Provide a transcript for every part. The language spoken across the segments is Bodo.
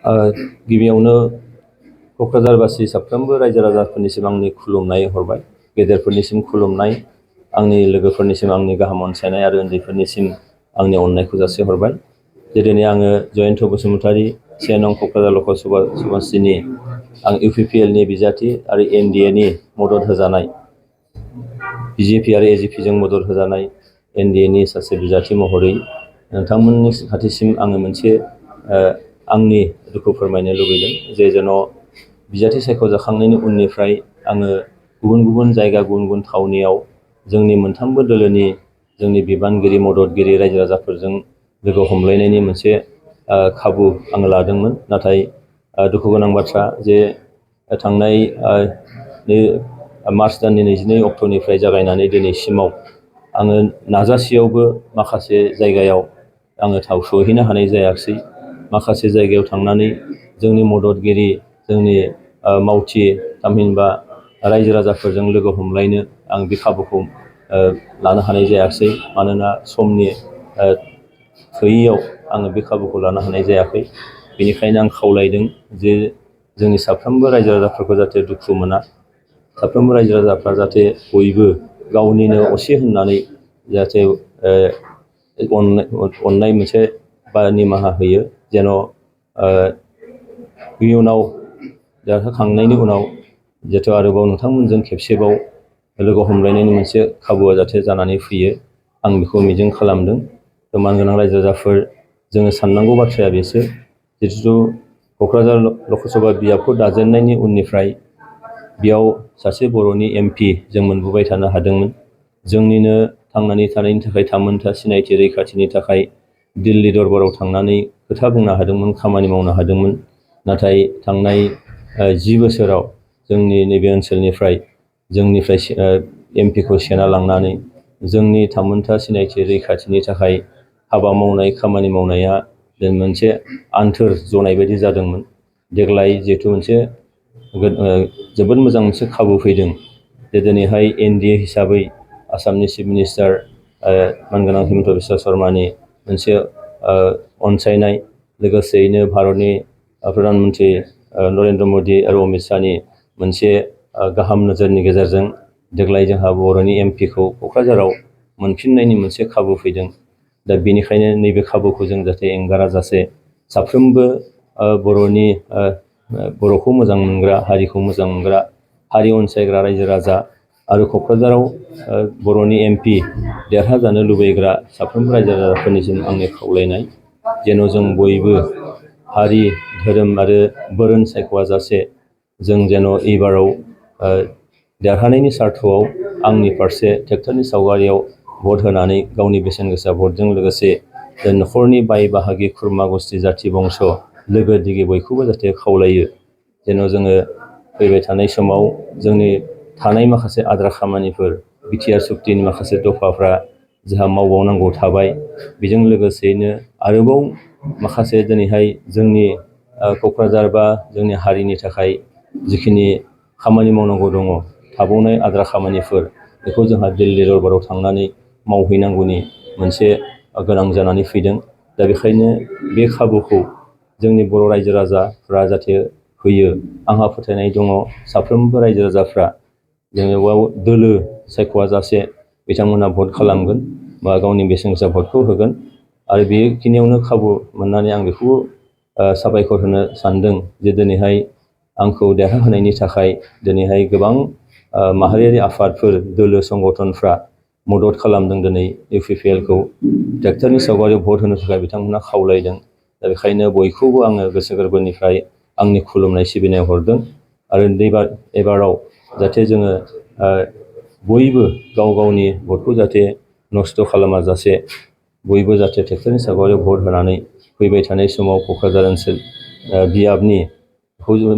गिबियावनो क'क्राझारबासि साफ्रोमबो रायजो राजाफोरनिसिम आंनि खुलुमनाय हरबाय। गेदेरफोरनिसिम खुलुमनाय, आंनि लोगोफोरनिसिम आंनि गाहाम अनसायनाय आरो उन्दैफोरनिसिम आंनि अननायखौ जासिहरबाय। दिनै आङो जयन्त बसुमतारी 1 नं क'क्राझार लकसभा समस्टिनि आं UPPL नि बिजाथि आरो NDA नि मदद होजानाय, BJP आरो AJP जों मदद होजानाय NDA नि सासे बिजाथि महरै नोंथांमोननि खाथिसिम आङो मोनसे आंनि दुखु फोरमायनो लुबैदों जे जेन' बिजाथि सायख'जाखांनायनि उननिफ्राय आङो गुबुन गुबुन जायगा गुबुन गुबुन थावनियाव जोंनि मोनथामबो दोलोनि जोंनि बिबानगिरि मददगिरि रायजो राजाफोरजों लोगो हमलायनायनि मोनसे खाबु आङो लादोंमोन। नाथाय दुखु गोनां बाथ्रा जे थांनाय मार्च दाननि 22 अक्ट'निफ्राय जागायनानै दिनैसिमाव आङो नाजासेयावबो माखासे जायगायाव आङो सहैनो हानाय जायाखिसै। माखासे जायगायाव थांनानै जोंनि मददगिरि, जोंनि मावथि थामहिनबा रायजो राजाफोरजों लोगो हमलायनो आं बे खाबुखौ लानो हानाय जायाखिसै। मानोना समनि थोयैयाव आङो बे खाबुखौ लानो हानाय जायाखै। बेनिखायनो आं खावलायदों जे जोंनि साफ्रोमबो रायजो राजाफोरखौ जाहाथे दुखु मोना, साफ्रोमबो रायजो राजाफ्रा जाहाथे बयबो गावनिनो असे होननानै जाहाथे अननाय मोनसे बा निमाहा होयो। जेन' इयुनाव देरहाखांनायनि उनाव जिहेथु आरोबाव नोंथांमोनजों खेबसेबाव लोगो हमलायनायनि मोनसे खाबुआ जाहाथे जानानै फैयो, आं बेखौ मिजिं खालामदों। मानगोनां रायजो राजाफोर, जोङो साननांगौ बाथ्राया बेसो, जिथु क'क्राझार लकसभा बियाबखौ दाजेननायनि उननिफ्राय बेयाव सासे बर'नि MP जों मोनबोबाय थानो हादोंमोन। जोंनिनो थांनानै थानायनि थाखाय थामोनथा सिनायथि रैखाथिनि थाखाय दिल्ली दरबाराव थांनानै खोथा बुंनो हादोंमोन, खामानि मावनो हादोंमोन। नाथाय थांनाय 10 बोसोराव जोंनि नैबे ओनसोलनिफ्राय MP खौ सेना लांनानै जोंनि थामोनथा सिनायथि रैखाथिनि थाखाय हाबा मावनाय, खामानि मावनाया मोनसे आन्थोर जनाय बायदि जादोंमोन। देग्लाय जिहेथु मोनसे जोबोद मोजां मोनसे खाबु फैदों जे दिनैहाय NDA हिसाबै आसामनि चिफ मिनिस्टार मानगोनां हिमन्त बिश्व शर्मानि मोनसे अनसायनाय, लोगोसेयैनो भारतनि प्रधान मन्त्रि नरेन्द्र मदि आरो अमित शाहनि मोनसे गाहाम नोजोरनि गेजेरजों देग्लाय जोंहा बर'नि MP खौ क'क्राझाराव मोनफिननायनि मोनसे खाबु फैदों। दा बेनिखायनो नैबे खाबुखौ जों जाहाथे एंगाराजासे साफ्रोमबो बर'खौ मोजां मोनग्रा, हारिखौ मोजां मोनग्रा, हारि अनसायग्रा रायजो राजा आरो क'क्राझाराव बर'नि MP देरहाजानो लुबैग्रा साफ्रोमबो रायजो राजाफोरनिसिम आंनि खावलायनाय, जेन' जों बयबो हारि, धोरोम आरो बोरोन सायख'आजासे जों जेन' एबाराव देरहानायनि सार्थ'आव आंनि फारसे ट्रेक्टरनि सावगारियाव भट होनानै गावनि बेसेन गोसा भटजों लोगोसे न'खरनि बाय बाहागि खुरमा गुस्थि जाथि बंस' लोगो दिगि बयखौबो जाहाथे खावलायो जेन' जोङो फैबाय थानाय समाव जोंनि थानाय माखासे आद्रा खामानिफोर, बिटिआर सुक्तिनि माखासे दफाफ्रा जोंहा मावबावनांगौ थाबाय। बेजों लोगोसेयैनो आरोबाव माखासे दिनैहाय जोंनि क'क्राझार बा जोंनि हारिनि थाखाय जिखिनि खामानि मावनांगौ दङ, थाबावनाय आद्रा खामानिफोर, बेखौ जोंहा दिल्ली दरबाराव थांनानै मावहैनांगौनि मोनसे गोनां जानानै फैदों। दा बेखायनो बे खाबुखौ जोंनि बर' रायजो राजाफ्रा जाहाथे होयो, आंहा फोथायनाय दङ साफ्रोमबो रायजो राजाफ्रा जेनेबा दोलो सायख'आजासे बिथांमोनहा भट खालामगोन बा गावनि बेसेन गोसा भटखौ होगोन। आरो बेखिनियावनो खाबु मोननानै आं बेखौ साबायखर होनो सानदों जे दिनैहाय आंखौ देरहाहोनायनि थाखाय दिनैहाय गोबां माहारियारि आफादफोर, दोलो संगठनफ्रा मदद खालामदों। दिनै UPPL खौ ट्रेक्टरनि सावगारियाव भट होनो थाखाय बिथांमोनहा खावलायदों। दा बेखायनो बयखौबो आङो गोसो गोरबोनिफ्राय आंनि खुलुमनाय सिबिनाय हरदों। आरो एबाराव जाहाथे जोङो बयबो गाव गावनि भटखौ जाहाथे नस्थ' खालामाजासे बयबो जाहाथे ट्रेक्टरनि सावगारियाव भट होनानै फैबाय थानाय समाव क'क्राझार ओनसोल बियाबनि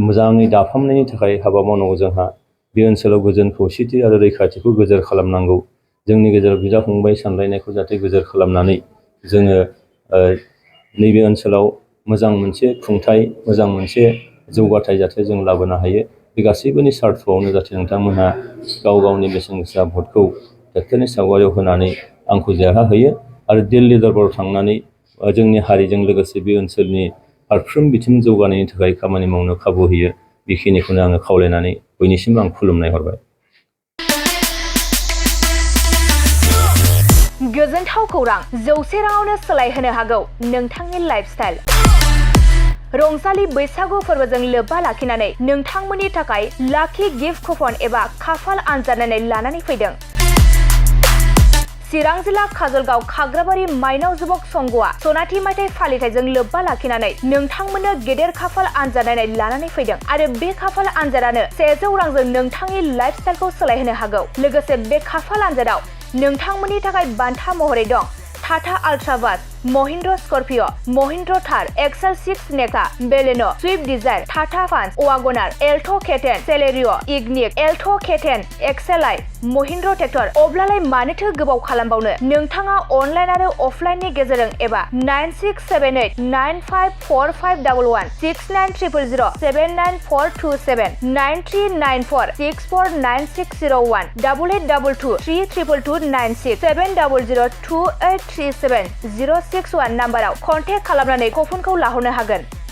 मोजाङै दाफामनायनि थाखाय हाबा मावनांगौ। जोंहा बे ओनसोलाव गोजोन खौसेथि आरो रैखाथिखौ गोजोर खालामनांगौ। जोंनि गेजेराव बिदा फंबाय सानलायनायखौ जाहाथे गोजोर खालामनानै जोङो नैबे ओनसोलाव मोजां मोनसे खुंथाय, मोजां मोनसे जौगाथाय जाहाथे जों लाबोनो हायो। बे गासैबोनि सार्थ'आवनो जाहाथे नोंथांमोनहा गाव गावनि बेसेन गोसा भटखौ ट्रेक्टरनि सावगारियाव होनानै आंखौ देरहाहोयो आरो दिल्ली दरबाराव थांनानै जोंनि हारिजों लोगोसे बे ओनसोलनि फारफ्रोम बिथिं जौगानायनि थाखाय खामानि मावनो खाबु होयो। बेखिनिखौनो आङो खावलायनानै बयनिसिम आं खुलुमनाय हरबाय। गोजोनथाव खौरां, 100 राङावनो सोलायहोनो हागौ नोंथांनि लाइफस्टाइल। रंजालि बैसागु फोरबोजों लोब्बा लाखिनानै नोंथांमोननि थाखाय लाखि गिफ्ट कुपन एबा खाफाल आनजाद नायनाय लानानै फैदों। चिरां जिल्ला काजलगाव खाग्राबारि माइनाव जुबक संघआ सनाथि मायथाइ फालिथायजों लोब्बा लाखिनानै नोंथांमोननो गेदेर खाफाल आनजाद नायनाय लानानै फैदों आरो बे खाफाल आनजादानो 100 रांजों नोंथांनि लाइफस्टाइलखौ सोलायहोनो हागौ। लोगोसे बे खाफाल आनजादाव नोंथांमोननि थाखाय बान्था महरै दं Tata ultra bus, Mahindra Scorpio, Mahindra Thar, XL 6 नेका, Baleno', Swift Dzire, Tata Punch, WagonR, Alto' K ten, Celerio', Ignis, Alto' K ten, एक्सेल-आइ, महिन्द्र ट्रेक्टर। अब्लालाय मानोथो गोबाव खालामबावनो? नोंथाङा अनलाइन आरो अफलाइननि गेजेरजों एबा 9678 954511 6900 79427 9394 649601 8822 322296 7002837 061 नाम्बाराव कन्टेक्ट खालामनानै कुपनखौ लाहरनो हागोन।